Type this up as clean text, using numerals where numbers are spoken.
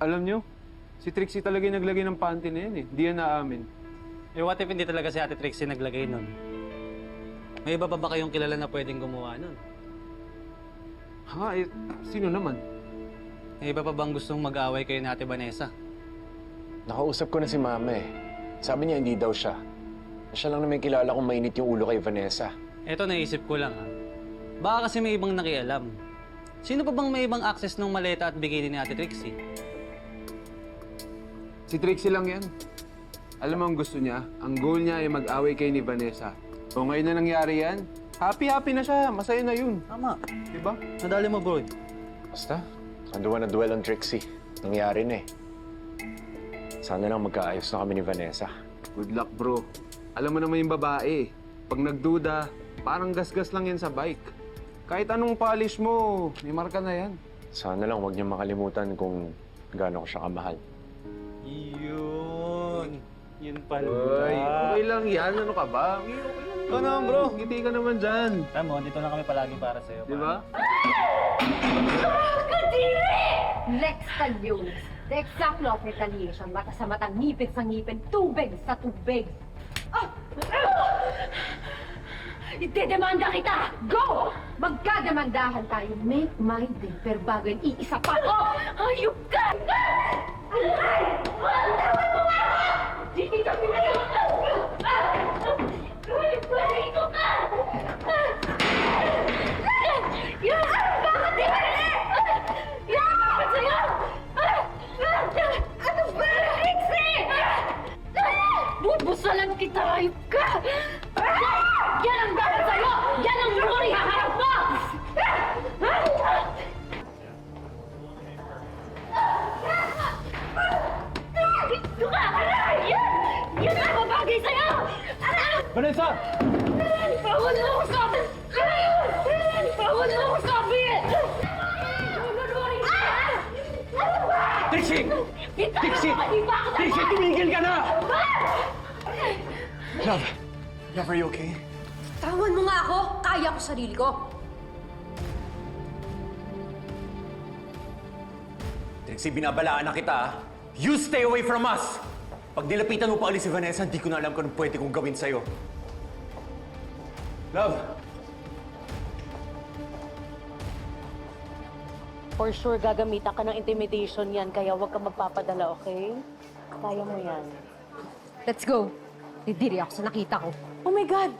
Alam nyo, si Trixie talaga yung naglagay ng panty na yan eh. Di yan naamin. Eh, what if hindi talaga si Ate Trixie naglagay nun? May iba pa ba kayong kilala na pwedeng gumawa nun? Ha? Eh, sino naman? May iba pa bang gustong mag-away kayo ni Ate Vanessa? Nakausap ko na si Mama eh. Sabi niya hindi daw siya. Siya lang naman kilala kung mainit yung ulo kay Vanessa. Eto, naisip ko lang ha. Baka kasi may ibang nakialam. Sino pa bang may ibang access ng maleta at bikini ni Ate Trixie? Si Trixie lang yan. Alam mo ang gusto niya? Ang goal niya ay mag-away kay ni Vanessa. O ngayon na nangyari yan, happy-happy na siya. Masaya na yun. Tama. Diba? Nadali mo, bro. Basta, kanduwa na duel ang Trixie. Nangyari na eh. Sana lang magkaayos na kami ni Vanessa. Good luck, bro. Alam mo naman yung babae. Pag nagduda, parang gasgas lang yan sa bike. Kahit anong polish mo, may marka na yan. Sana lang huwag niya makalimutan kung gaano ko siya kamahal. Yun. Yun pala. Uy, okay lang yan. Ano ka ba? Okay lang. Ikaw naman, bro. Ngiti ka naman dyan. Tama, dito lang kami palagi para sa'yo. Di ba? Kadiri! Next Talyones. The exact law of retaliation. Mata sa matang, ngipin sa ngipin, tubig sa tubig. Idedemanda kita! Go! Magkademandahan tayo. Make my day. Pero bago yan, iisa pa. Hayop ka! Aray! Tawad mo nga ako! Hindi ka pinayo! Dito ka! Yan! Bakit di ba? Yan! Bakit sa'yo? Ano ba? Trixie! Bubusalan kita! Hayop ka! Yan ang dapat sa'yo! Yan ang luri! Haharap mo! Dito ka! Aray! Yan! Yan ang babagay sa'yo! Aray! Vanessa! Bawal mo ako sabi! Bawal mo ako sabi! Ano ba? Trixie! Kita Trixie! na! Di ba ako Trixie, tumigil ka na! Love! Love, are you okay? Tawan mo nga ako! Kaya ko sarili ko! Trixie, binabalaan na kita ah. You stay away from us! Pag nilapitan mo pa ulit si Vanessa, hindi ko na alam kung anong pwede kong gawin sa'yo. Love! For sure, gagamitan ka ng intimidation yan, kaya huwag ka magpapadala, okay? Kaya mo yan. Let's go! Didiri ako sa nakita ko. Oh my God!